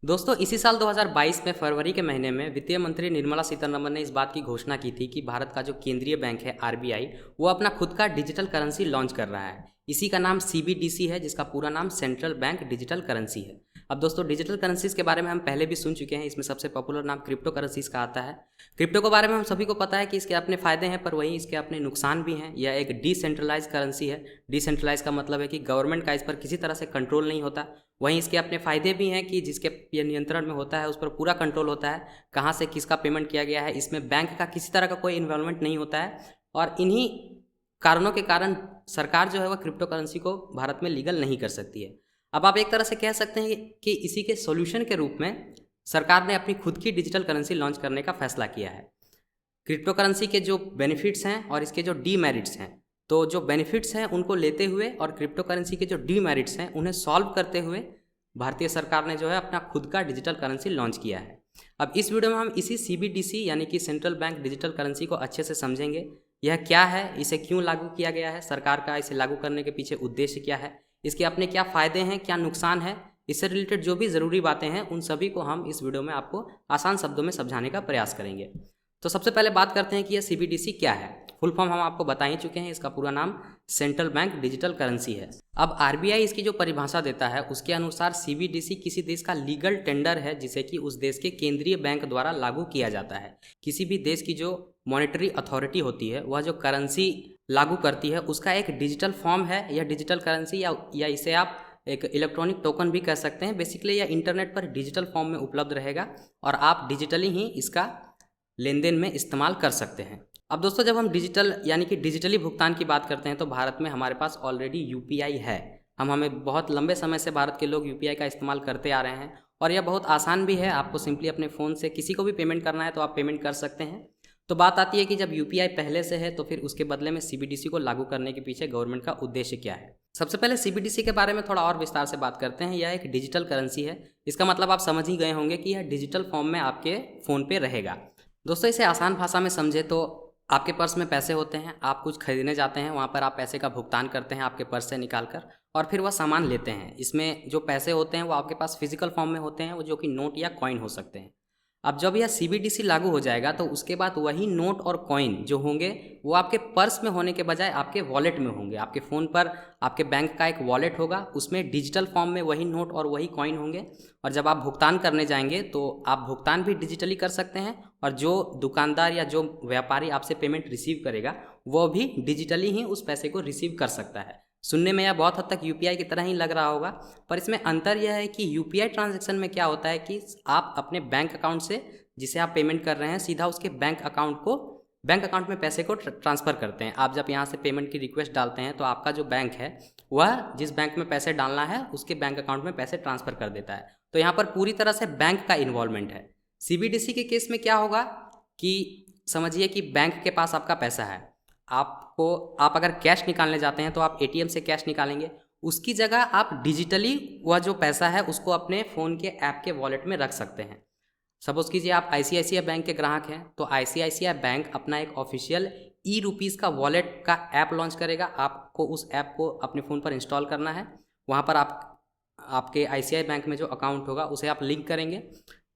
दोस्तों इसी साल 2022 में फरवरी के महीने में वित्तीय मंत्री निर्मला सीतारमण ने इस बात की घोषणा की थी कि भारत का जो केंद्रीय बैंक है आरबीआई वो अपना खुद का डिजिटल करेंसी लॉन्च कर रहा है। इसी का नाम सीबीडीसी है, जिसका पूरा नाम सेंट्रल बैंक डिजिटल करेंसी है। अब दोस्तों डिजिटल करेंसीज के बारे में हम पहले भी सुन चुके हैं। इसमें सबसे पॉपुलर नाम क्रिप्टो करेंसीज का आता है। क्रिप्टो के बारे में हम सभी को पता है कि इसके अपने फ़ायदे हैं, पर वहीं इसके अपने नुकसान भी हैं। यह एक डिसेंट्रलाइज करेंसी है। डिसेंट्रलाइज का मतलब है कि गवर्नमेंट का इस पर किसी तरह से कंट्रोल नहीं होता। वहीं इसके अपने फ़ायदे भी हैं कि जिसके ये नियंत्रण में होता है उस पर पूरा कंट्रोल होता है, कहाँ से किसका पेमेंट किया गया है। इसमें बैंक का किसी तरह का कोई इन्वॉल्वमेंट नहीं होता है। और इन्हीं कारणों के कारण सरकार जो है वह क्रिप्टो करेंसी को भारत में लीगल नहीं कर सकती है। अब आप एक तरह से कह सकते हैं कि इसी के सॉल्यूशन के रूप में सरकार ने अपनी खुद की डिजिटल करेंसी लॉन्च करने का फैसला किया है। क्रिप्टो करेंसी के जो बेनिफिट्स हैं और इसके जो डीमेरिट्स हैं, तो जो बेनिफिट्स हैं उनको लेते हुए और क्रिप्टो करेंसी के जो डीमेरिट्स हैं उन्हें सॉल्व करते हुए भारतीय सरकार ने जो है अपना खुद का डिजिटल करेंसी लॉन्च किया है। अब इस वीडियो में हम इसी सीबीडीसी यानी कि सेंट्रल बैंक डिजिटल करेंसी को अच्छे से समझेंगे। यह क्या है, इसे क्यों लागू किया गया है, सरकार का इसे लागू करने के पीछे उद्देश्य क्या है, इसके अपने क्या फ़ायदे हैं, क्या नुकसान है, इससे रिलेटेड जो भी ज़रूरी बातें हैं उन सभी को हम इस वीडियो में आपको आसान शब्दों में समझाने का प्रयास करेंगे। तो सबसे पहले बात करते हैं कि यह सीबीडीसी क्या है। फुल फॉर्म हम आपको बता ही चुके हैं, इसका पूरा नाम सेंट्रल बैंक डिजिटल करेंसी है। अब आरबीआई इसकी जो परिभाषा देता है उसके अनुसार सीबीडीसी किसी देश का लीगल टेंडर है जिसे कि उस देश के केंद्रीय बैंक द्वारा लागू किया जाता है। किसी भी देश की जो मॉनेटरी अथॉरिटी होती है वह जो करेंसी लागू करती है उसका एक डिजिटल फॉर्म है यह डिजिटल करेंसी, या इसे आप एक इलेक्ट्रॉनिक टोकन भी कह सकते हैं। बेसिकली यह इंटरनेट पर डिजिटल फॉर्म में उपलब्ध रहेगा और आप डिजिटली ही इसका लेन देन में इस्तेमाल कर सकते हैं। अब दोस्तों जब हम डिजिटल यानी कि डिजिटली भुगतान की बात करते हैं तो भारत में हमारे पास ऑलरेडी यूपीआई है। हमें बहुत लंबे समय से भारत के लोग यूपीआई का इस्तेमाल करते आ रहे हैं और यह बहुत आसान भी है। आपको सिंपली अपने फ़ोन से किसी को भी पेमेंट करना है तो आप पेमेंट कर सकते हैं। तो बात आती है कि जब यूपीआई पहले से है तो फिर उसके बदले में सीबीडीसी को लागू करने के पीछे गवर्नमेंट का उद्देश्य क्या है। सबसे पहले सीबीडीसी के बारे में थोड़ा और विस्तार से बात करते हैं। यह एक डिजिटल करेंसी है। इसका मतलब आप समझ ही गए होंगे कि यह डिजिटल फॉर्म में आपके फ़ोन पे रहेगा। दोस्तों इसे आसान भाषा में समझे तो आपके पर्स में पैसे होते हैं, आप कुछ खरीदने जाते हैं, वहाँ पर आप पैसे का भुगतान करते हैं आपके पर्स से निकाल कर और फिर वह सामान लेते हैं। इसमें जो पैसे होते हैं वो आपके पास फिजिकल फॉर्म में होते हैं, वो जो कि नोट या कॉइन हो सकते हैं। अब जब यह सीबीडीसी लागू हो जाएगा तो उसके बाद वही नोट और कॉइन जो होंगे वो आपके पर्स में होने के बजाय आपके वॉलेट में होंगे। आपके फ़ोन पर आपके बैंक का एक वॉलेट होगा, उसमें डिजिटल फॉर्म में वही नोट और वही कॉइन होंगे। और जब आप भुगतान करने जाएंगे तो आप भुगतान भी डिजिटली कर सकते हैं और जो दुकानदार या जो व्यापारी आपसे पेमेंट रिसीव करेगा वो भी डिजिटली ही उस पैसे को रिसीव कर सकता है। सुनने में यह बहुत हद तक यूपीआई की तरह ही लग रहा होगा, पर इसमें अंतर यह है कि यूपीआई ट्रांजैक्शन में क्या होता है कि आप अपने बैंक अकाउंट से जिसे आप पेमेंट कर रहे हैं सीधा उसके बैंक अकाउंट में पैसे को ट्रांसफ़र करते हैं। आप जब यहाँ से पेमेंट की रिक्वेस्ट डालते हैं तो आपका जो बैंक है वह जिस बैंक में पैसे डालना है उसके बैंक अकाउंट में पैसे ट्रांसफ़र कर देता है। तो यहाँ पर पूरी तरह से बैंक का इन्वॉल्वमेंट है। सीबीडीसी के केस में क्या होगा कि समझिए कि बैंक के पास आपका पैसा है, आप अगर कैश निकालने जाते हैं तो आप एटीएम से कैश निकालेंगे, उसकी जगह आप डिजिटली वह जो पैसा है उसको अपने फ़ोन के ऐप के वॉलेट में रख सकते हैं। सपोज कीजिए आप आईसीआईसीआई बैंक के ग्राहक हैं तो आईसीआईसीआई बैंक अपना एक ऑफिशियल ई रुपीज़ का वॉलेट का ऐप लॉन्च करेगा। आपको उस ऐप को अपने फ़ोन पर इंस्टॉल करना है। वहाँ पर आपके आईसीआई बैंक में जो अकाउंट होगा उसे आप लिंक करेंगे।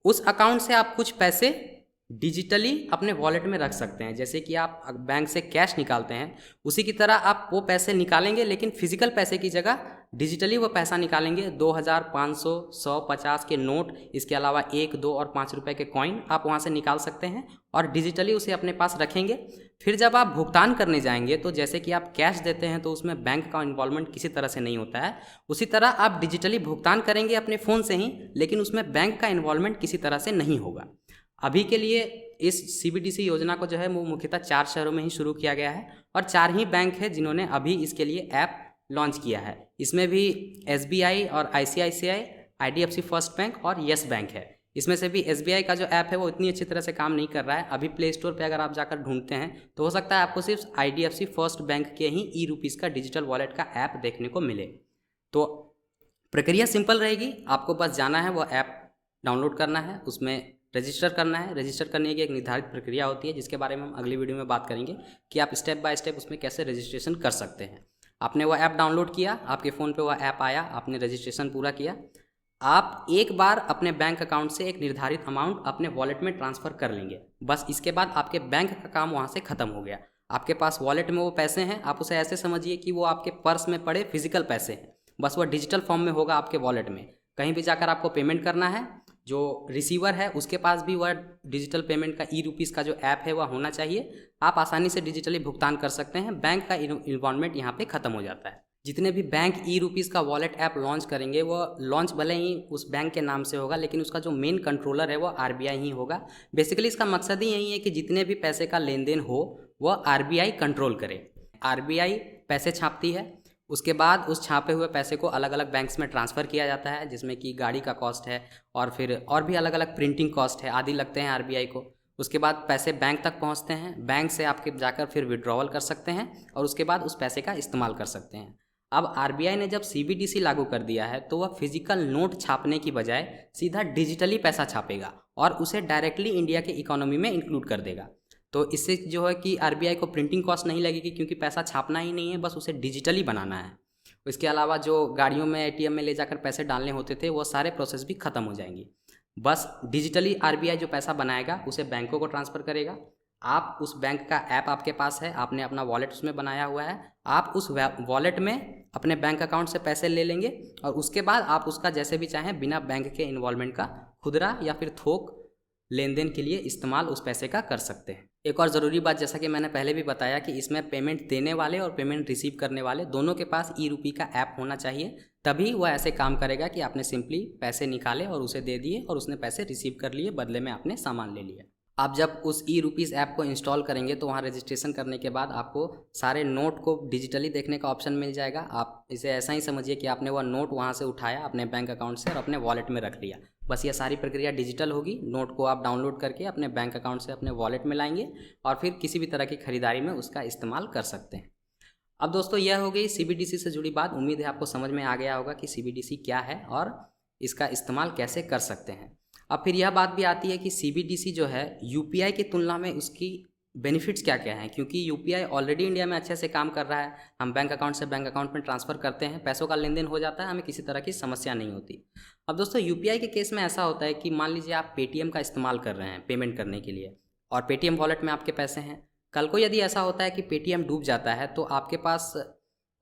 उस अकाउंट से आप कुछ पैसे डिजिटली अपने वॉलेट में रख सकते हैं। जैसे कि आप बैंक से कैश निकालते हैं उसी की तरह आप वो पैसे निकालेंगे, लेकिन फिजिकल पैसे की जगह डिजिटली वो पैसा निकालेंगे। 2000, 500, 100, 50 के नोट, इसके अलावा 1, 2 और 5 रुपए के कॉइन आप वहाँ से निकाल सकते हैं और डिजिटली उसे अपने पास रखेंगे। फिर जब आप भुगतान करने जाएंगे तो जैसे कि आप कैश देते हैं तो उसमें बैंक का इन्वॉल्वमेंट किसी तरह से नहीं होता है, उसी तरह आप डिजिटली भुगतान करेंगे अपने फ़ोन से ही, लेकिन उसमें बैंक का इन्वॉल्वमेंट किसी तरह से नहीं होगा। अभी के लिए इस सीबीडीसी योजना को जो है वो मुख्यतः 4 शहरों में ही शुरू किया गया है और 4 ही बैंक है जिन्होंने अभी इसके लिए ऐप लॉन्च किया है। इसमें भी एसबीआई और आईसीआईसीआई, आईडीएफसी फर्स्ट बैंक और येस बैंक है। इसमें से भी एसबीआई का जो ऐप है वो इतनी अच्छी तरह से काम नहीं कर रहा है। अभी प्ले स्टोर पे अगर आप जाकर ढूंढते हैं तो हो सकता है आपको सिर्फ आईडीएफसी फर्स्ट बैंक के ही ई रुपीज़ का डिजिटल वॉलेट का ऐप देखने को मिले। तो प्रक्रिया सिंपल रहेगी, आपको बस जाना है, वो ऐप डाउनलोड करना है, उसमें रजिस्टर करना है। रजिस्टर करने की एक निर्धारित प्रक्रिया होती है जिसके बारे में हम अगली वीडियो में बात करेंगे कि आप स्टेप बाय स्टेप उसमें कैसे रजिस्ट्रेशन कर सकते हैं। आपने वह ऐप डाउनलोड किया, आपके फ़ोन पे वह ऐप आया, आपने रजिस्ट्रेशन पूरा किया, आप एक बार अपने बैंक अकाउंट से एक निर्धारित अमाउंट अपने वॉलेट में ट्रांसफ़र कर लेंगे, बस इसके बाद आपके बैंक का काम वहाँ से ख़त्म हो गया। आपके पास वॉलेट में वो पैसे हैं, आप उसे ऐसे समझिए कि वो आपके पर्स में पड़े फिजिकल पैसे हैं, बस वो डिजिटल फॉर्म में होगा आपके वॉलेट में। कहीं भी जाकर आपको पेमेंट करना है, जो रिसीवर है उसके पास भी वह डिजिटल पेमेंट का ई-रुपीज़ का जो ऐप है वह होना चाहिए। आप आसानी से डिजिटली भुगतान कर सकते हैं, बैंक का इन्वॉल्वमेंट यहाँ पे ख़त्म हो जाता है। जितने भी बैंक ई-रुपीज़ का वॉलेट ऐप लॉन्च करेंगे, वो लॉन्च भले ही उस बैंक के नाम से होगा, लेकिन उसका जो मेन कंट्रोलर है वो आरबीआई ही होगा। बेसिकली इसका मकसद ही यही है कि जितने भी पैसे का लेन देन हो वह आरबीआई कंट्रोल करे। आरबीआई पैसे छापती है, उसके बाद उस छापे हुए पैसे को अलग अलग बैंक्स में ट्रांसफ़र किया जाता है, जिसमें कि गाड़ी का कॉस्ट है और फिर और भी अलग अलग प्रिंटिंग कॉस्ट है आदि लगते हैं आरबीआई को। उसके बाद पैसे बैंक तक पहुंचते हैं, बैंक से आपके जाकर फिर विड्रॉवल कर सकते हैं और उसके बाद उस पैसे का इस्तेमाल कर सकते हैं। अब आरबीआई ने जब सीबीडीसी लागू कर दिया है तो वह फिजिकल नोट छापने की बजाय सीधा डिजिटली पैसा छापेगा और उसे डायरेक्टली इंडिया के इकोनॉमी में इंक्लूड कर देगा। तो इससे जो है कि आरबीआई को प्रिंटिंग कॉस्ट नहीं लगेगी, क्योंकि पैसा छापना ही नहीं है, बस उसे डिजिटली बनाना है। इसके अलावा जो गाड़ियों में एटीएम में ले जाकर पैसे डालने होते थे वो सारे प्रोसेस भी ख़त्म हो जाएंगी। बस डिजिटली आरबीआई जो पैसा बनाएगा उसे बैंकों को ट्रांसफ़र करेगा। आप उस बैंक का ऐप आपके पास है, आपने अपना वॉलेट उसमें बनाया हुआ है, आप उस वॉलेट में अपने बैंक अकाउंट से पैसे ले लेंगे और उसके बाद आप उसका जैसे भी चाहें बिना बैंक के इन्वॉल्वमेंट का खुदरा या फिर थोक लेन देन के लिए इस्तेमाल उस पैसे का कर सकते हैं। एक और ज़रूरी बात, जैसा कि मैंने पहले भी बताया कि इसमें पेमेंट देने वाले और पेमेंट रिसीव करने वाले दोनों के पास ई-रुपी का ऐप होना चाहिए, तभी वह ऐसे काम करेगा कि आपने सिंपली पैसे निकाले और उसे दे दिए और उसने पैसे रिसीव कर लिए, बदले में आपने सामान ले लिया। आप जब उस ई-रुपीज़ ऐप को इंस्टॉल करेंगे तो वहाँ रजिस्ट्रेशन करने के बाद आपको सारे नोट को डिजिटली देखने का ऑप्शन मिल जाएगा। आप इसे ऐसा ही समझिए कि आपने वह नोट वहाँ से उठाया अपने बैंक अकाउंट से और अपने वॉलेट में रख लिया। बस यह सारी प्रक्रिया डिजिटल होगी। नोट को आप डाउनलोड करके अपने बैंक अकाउंट से अपने वॉलेट में लाएंगे और फिर किसी भी तरह की खरीदारी में उसका इस्तेमाल कर सकते हैं। अब दोस्तों यह हो गई सीबीडीसी से जुड़ी बात। उम्मीद है आपको समझ में आ गया होगा कि सीबीडीसी क्या है और इसका इस्तेमाल कैसे कर सकते हैं। अब फिर यह बात भी आती है कि सीबीडीसी जो है यूपीआई की तुलना में उसकी बेनिफिट्स क्या क्या हैं, क्योंकि यूपीआई ऑलरेडी इंडिया में अच्छे से काम कर रहा है। हम बैंक अकाउंट से बैंक अकाउंट में ट्रांसफ़र करते हैं, पैसों का लेन देन हो जाता है, हमें किसी तरह की समस्या नहीं होती। अब दोस्तों यूपीआई के केस में ऐसा होता है कि मान लीजिए आप पेटीएम का इस्तेमाल कर रहे हैं पेमेंट करने के लिए और पेटीएम वॉलेट में आपके पैसे हैं। कल को यदि ऐसा होता है कि पेटीएम डूब जाता है तो आपके पास,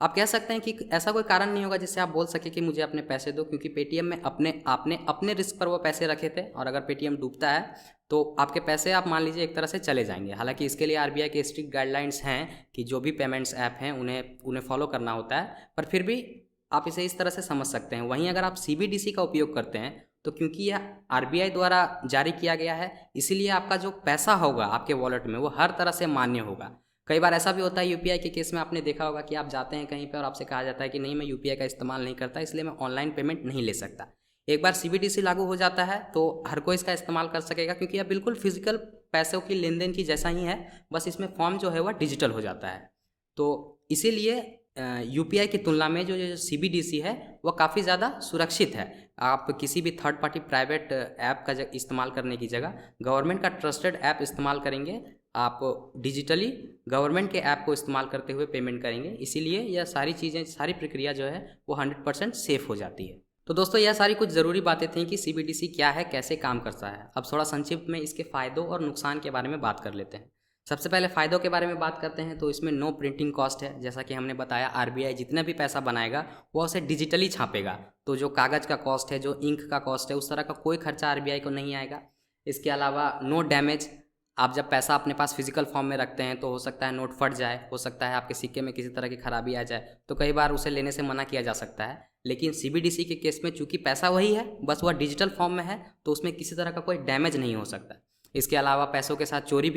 आप कह सकते हैं कि ऐसा कोई कारण नहीं होगा जिससे आप बोल सके कि मुझे अपने पैसे दो, क्योंकि पेटीएम में आपने अपने रिस्क पर वो पैसे रखे थे और अगर पेटीएम डूबता है तो आपके पैसे आप मान लीजिए एक तरह से चले जाएंगे। हालांकि इसके लिए आरबीआई के स्ट्रिक्ट गाइडलाइंस हैं कि जो भी पेमेंट्स ऐप हैं उन्हें फॉलो करना होता है, पर फिर भी आप इसे इस तरह से समझ सकते हैं। वहीं अगर आप सीबीडीसी का उपयोग करते हैं तो क्योंकि यह आरबीआई द्वारा जारी किया गया है, इसीलिए आपका जो पैसा होगा आपके वॉलेट में वो हर तरह से मान्य होगा। कई बार ऐसा भी होता है यूपीआई के केस में, आपने देखा होगा कि आप जाते हैं कहीं पे और आपसे कहा जाता है कि नहीं, मैं यूपीआई का इस्तेमाल नहीं करता, इसलिए मैं ऑनलाइन पेमेंट नहीं ले सकता। एक बार सीबीडीसी लागू हो जाता है तो हर कोई इसका इस्तेमाल कर सकेगा, क्योंकि यह बिल्कुल फिजिकल पैसों की लेन देन की जैसा ही है, बस इसमें फॉर्म जो है वह डिजिटल हो जाता है। तो इसीलिए यूपीआई की तुलना में जो सीबीडीसी है वह काफ़ी ज़्यादा सुरक्षित है। आप किसी भी थर्ड पार्टी प्राइवेट ऐप का इस्तेमाल करने की जगह गवर्नमेंट का ट्रस्टेड ऐप इस्तेमाल करेंगे, आप डिजिटली गवर्नमेंट के ऐप को इस्तेमाल करते हुए पेमेंट करेंगे, इसीलिए यह सारी चीज़ें, सारी प्रक्रिया जो है वो 100% सेफ़ हो जाती है। तो दोस्तों यह सारी कुछ ज़रूरी बातें थीं कि सीबीडीसी क्या है, कैसे काम करता है। अब थोड़ा संक्षिप्त में इसके फ़ायदों और नुकसान के बारे में बात कर लेते हैं। सबसे पहले फ़ायदों के बारे में बात करते हैं तो इसमें नो प्रिंटिंग कॉस्ट है। जैसा कि हमने बताया, आरबीआई जितना भी पैसा बनाएगा वो उसे डिजिटली छापेगा, तो जो कागज़ का कॉस्ट है, जो इंक का कॉस्ट है, उस तरह का कोई खर्चा आरबीआई को नहीं आएगा। इसके अलावा नो डैमेज। आप जब पैसा अपने पास फिजिकल फॉर्म में रखते हैं तो हो सकता है नोट फट जाए, हो सकता है आपके सिक्के में किसी तरह की खराबी आ जाए, तो कई बार उसे लेने से मना किया जा सकता है। लेकिन सीबीडीसी के केस में चूंकि पैसा वही है, बस वह डिजिटल फॉर्म में है, तो उसमें किसी तरह का कोई डैमेज नहीं हो सकता। इसके अलावा पैसों के साथ चोरी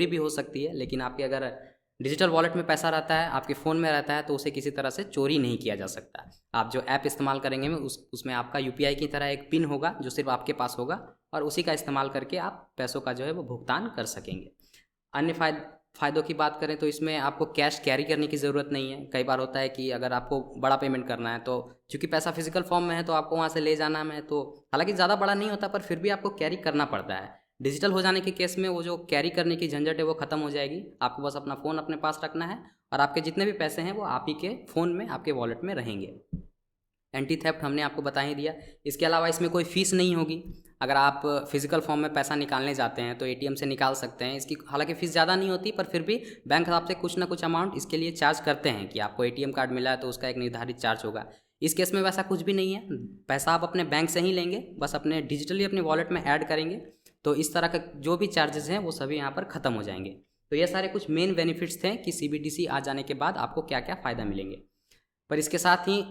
भी हो सकती है, लेकिन आपके अगर डिजिटल वॉलेट में पैसा रहता है, आपके फ़ोन में रहता है, तो उसे किसी तरह से चोरी नहीं किया जा सकता। आप जो ऐप इस्तेमाल करेंगे उसमें आपका यूपीआई की तरह एक पिन होगा जो सिर्फ आपके पास होगा और उसी का इस्तेमाल करके आप पैसों का जो है वो भुगतान कर सकेंगे। अन्य फ़ायदों की बात करें तो इसमें आपको कैश कैरी करने की ज़रूरत नहीं है। कई बार होता है कि अगर आपको बड़ा पेमेंट करना है तो चूँकि पैसा फिजिकल फॉर्म में है तो आपको वहाँ से ले जाना है, तो हालांकि ज़्यादा बड़ा नहीं होता पर फिर भी आपको कैरी करना पड़ता है। डिजिटल हो जाने के केस में वो जो कैरी करने की झंझट है वो ख़त्म हो जाएगी। आपको बस अपना फ़ोन अपने पास रखना है और आपके जितने भी पैसे हैं वो आप ही के फ़ोन में, आपके वॉलेट में रहेंगे। एंटी थेफ्ट हमने आपको बता ही दिया। इसके अलावा इसमें कोई फ़ीस नहीं होगी। अगर आप फिजिकल फॉर्म में पैसा निकालने जाते हैं तो एटीएम से निकाल सकते हैं। इसकी हालांकि फ़ीस ज़्यादा नहीं होती, पर फिर भी बैंक आपसे कुछ ना कुछ अमाउंट इसके लिए चार्ज करते हैं कि आपको एटीएम कार्ड मिला है तो उसका एक निर्धारित चार्ज होगा। इस केस में वैसा कुछ भी नहीं है, पैसा आप अपने बैंक से ही लेंगे, बस अपने डिजिटली अपने वॉलेट में ऐड करेंगे तो इस तरह का जो भी चार्जेस हैं वो सभी यहाँ पर ख़त्म हो जाएंगे। तो ये सारे कुछ मेन बेनिफिट्स थे कि सीबीडीसी आ जाने के बाद आपको क्या क्या फ़ायदा मिलेंगे। पर इसके साथ ही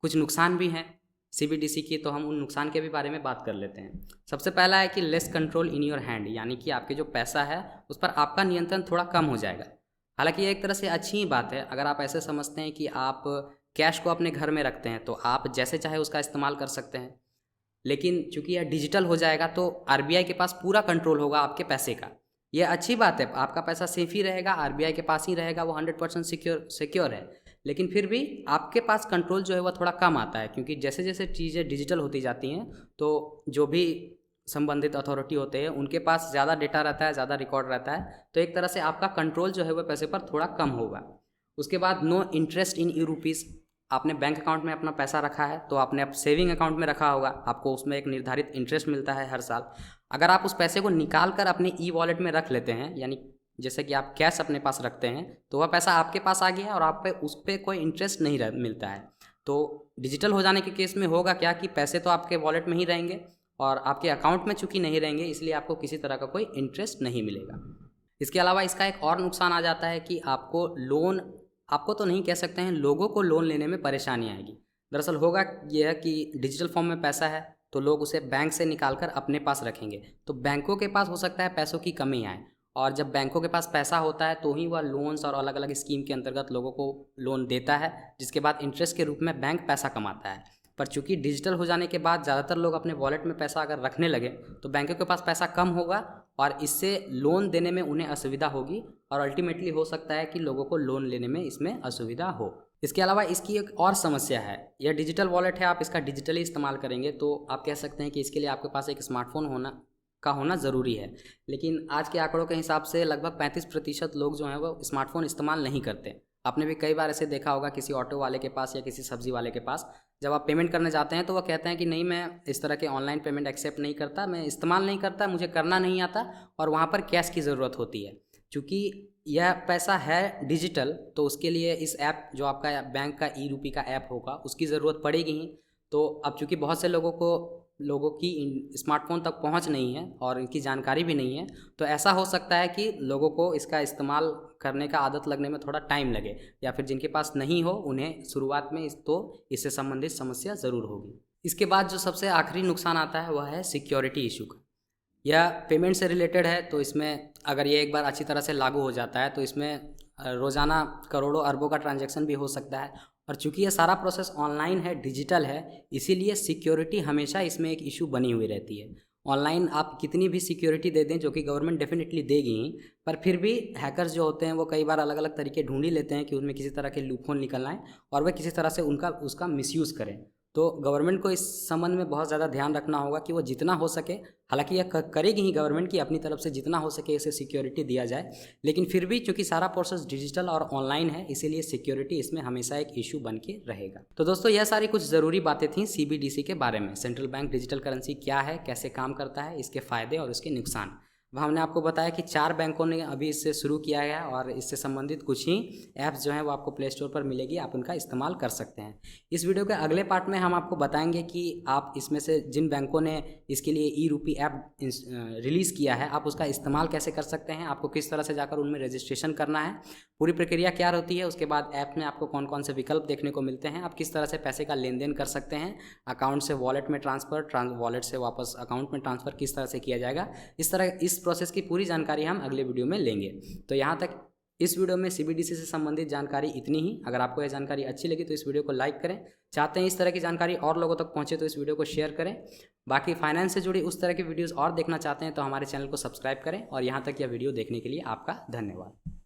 कुछ नुकसान भी हैं सीबीडीसी की, तो हम उन नुकसान के भी बारे में बात कर लेते हैं। सबसे पहला है कि less control in your hand, यानी कि आपके जो पैसा है उस पर आपका नियंत्रण थोड़ा कम हो जाएगा। हालांकि ये एक तरह से अच्छी ही बात है। अगर आप ऐसे समझते हैं कि आप कैश को अपने घर में रखते हैं तो आप जैसे चाहे उसका इस्तेमाल कर सकते हैं, लेकिन चूंकि यह डिजिटल हो जाएगा तो आरबीआई के पास पूरा कंट्रोल होगा आपके पैसे का। यह अच्छी बात है, आपका पैसा सेफ ही रहेगा, आरबीआई के पास ही रहेगा, वो 100% सिक्योर है। लेकिन फिर भी आपके पास कंट्रोल जो है वह थोड़ा कम आता है, क्योंकि जैसे जैसे चीज़ें डिजिटल होती जाती हैं तो जो भी संबंधित अथॉरिटी होते हैं उनके पास ज़्यादा डेटा रहता है, ज़्यादा रिकॉर्ड रहता है, तो एक तरह से आपका कंट्रोल जो है वह पैसे पर थोड़ा कम होगा। उसके बाद no interest in E rupees. आपने बैंक अकाउंट में अपना पैसा रखा है तो आपने अब सेविंग अकाउंट में रखा होगा, आपको उसमें एक निर्धारित इंटरेस्ट मिलता है हर साल। अगर आप उस पैसे को निकाल कर अपने ई वॉलेट में रख लेते हैं, यानी जैसे कि आप कैश अपने पास रखते हैं, तो वह पैसा आपके पास आ गया और आप पे उस पर कोई इंटरेस्ट नहीं मिलता है। तो डिजिटल हो जाने के केस में होगा क्या कि पैसे तो आपके वॉलेट में ही रहेंगे और आपके अकाउंट में चूंकि नहीं रहेंगे, इसलिए आपको किसी तरह का कोई इंटरेस्ट नहीं मिलेगा। इसके अलावा इसका एक और नुकसान आ जाता है कि आपको लोन, आपको तो नहीं कह सकते हैं, लोगों को लोन लेने में परेशानी आएगी। दरअसल होगा यह कि डिजिटल फॉर्म में पैसा है तो लोग उसे बैंक से निकाल कर अपने पास रखेंगे, तो बैंकों के पास हो सकता है पैसों की कमी आए, और जब बैंकों के पास पैसा होता है तो ही वह लोन्स और अलग अलग स्कीम के अंतर्गत लोगों को लोन देता है, जिसके बाद इंटरेस्ट के रूप में बैंक पैसा कमाता है। पर चूंकि डिजिटल हो जाने के बाद ज़्यादातर लोग अपने वॉलेट में पैसा अगर रखने लगे तो बैंकों के पास पैसा कम होगा और इससे लोन देने में उन्हें असुविधा होगी, और अल्टीमेटली हो सकता है कि लोगों को लोन लेने में इसमें असुविधा हो। इसके अलावा इसकी एक और समस्या है, यह डिजिटल वॉलेट है, आप इसका डिजिटली इस्तेमाल करेंगे तो आप कह सकते हैं कि इसके लिए आपके पास एक स्मार्टफोन होना ज़रूरी है। लेकिन आज के आंकड़ों के हिसाब से लगभग 35% लोग जो हैं वो स्मार्टफोन इस्तेमाल नहीं करते। आपने भी कई बार ऐसे देखा होगा किसी ऑटो वाले के पास या किसी सब्जी वाले के पास, जब आप पेमेंट करने जाते हैं तो वह कहते हैं कि नहीं, मैं इस तरह के ऑनलाइन पेमेंट एक्सेप्ट नहीं करता, मैं इस्तेमाल नहीं करता, मुझे करना नहीं आता, और वहाँ पर कैश की ज़रूरत होती है। चूँकि यह पैसा है डिजिटल तो उसके लिए इस ऐप जो आपका बैंक का ई रुपी का ऐप होगा उसकी ज़रूरत पड़ेगी ही। तो अब चूँकि बहुत से लोगों की स्मार्टफोन तक पहुंच नहीं है और इनकी जानकारी भी नहीं है, तो ऐसा हो सकता है कि लोगों को इसका इस्तेमाल करने का आदत लगने में थोड़ा टाइम लगे, या फिर जिनके पास नहीं हो उन्हें शुरुआत में इससे संबंधित समस्या ज़रूर होगी। इसके बाद जो सबसे आखिरी नुकसान आता है वह है सिक्योरिटी इशू का। यह पेमेंट से रिलेटेड है, तो इसमें अगर ये एक बार अच्छी तरह से लागू हो जाता है तो इसमें रोज़ाना करोड़ों अरबों का ट्रांजैक्शन भी हो सकता है, और चूंकि ये सारा प्रोसेस ऑनलाइन है, डिजिटल है, इसीलिए सिक्योरिटी हमेशा इसमें एक इशू बनी हुई रहती है। ऑनलाइन आप कितनी भी सिक्योरिटी दे दें, जो कि गवर्नमेंट डेफिनेटली देगी ही, पर फिर भी हैकर्स जो होते हैं वो कई बार अलग अलग तरीके ढूंढ ही लेते हैं कि उनमें किसी तरह के लूपहोल निकल आएँ और वह किसी तरह से उसका मिसयूज़ करें। तो गवर्नमेंट को इस संबंध में बहुत ज़्यादा ध्यान रखना होगा कि वो जितना हो सके, हालांकि यह करेगी ही गवर्नमेंट की अपनी तरफ से, जितना हो सके इसे सिक्योरिटी दिया जाए, लेकिन फिर भी चूंकि सारा प्रोसेस डिजिटल और ऑनलाइन है इसीलिए सिक्योरिटी इसमें हमेशा एक इशू बन के रहेगा। तो दोस्तों यह सारी कुछ ज़रूरी बातें थीं सीबीडीसी के बारे में। सेंट्रल बैंक डिजिटल करेंसी क्या है, कैसे काम करता है, इसके फ़ायदे और उसके नुकसान। वह हमने आपको बताया कि 4 बैंकों ने अभी इससे शुरू किया है और इससे संबंधित कुछ ही ऐप्स जो हैं वो आपको प्ले स्टोर पर मिलेगी, आप उनका इस्तेमाल कर सकते हैं। इस वीडियो के अगले पार्ट में हम आपको बताएंगे कि आप इसमें से जिन बैंकों ने इसके लिए ई रुपी ऐप रिलीज़ किया है आप उसका इस्तेमाल कैसे कर सकते हैं, आपको किस तरह से जाकर उनमें रजिस्ट्रेशन करना है, पूरी प्रक्रिया क्या होती है, उसके बाद ऐप में आपको कौन कौन से विकल्प देखने को मिलते हैं, आप किस तरह से पैसे का लेन देन कर सकते हैं, अकाउंट से वॉलेट में ट्रांसफ़र, वॉलेट से वापस अकाउंट में ट्रांसफ़र किस तरह से किया जाएगा, इस प्रोसेस की पूरी जानकारी हम अगले वीडियो में लेंगे। तो यहाँ तक इस वीडियो में सीबीडीसी से संबंधित जानकारी इतनी ही। अगर आपको यह जानकारी अच्छी लगी तो इस वीडियो को लाइक करें, चाहते हैं इस तरह की जानकारी और लोगों तक पहुँचे तो इस वीडियो को शेयर करें। बाकी फाइनेंस से जुड़ी उस तरह की वीडियोज़ और देखना चाहते हैं तो हमारे चैनल को सब्सक्राइब करें, और यहाँ तक यह वीडियो देखने के लिए आपका धन्यवाद।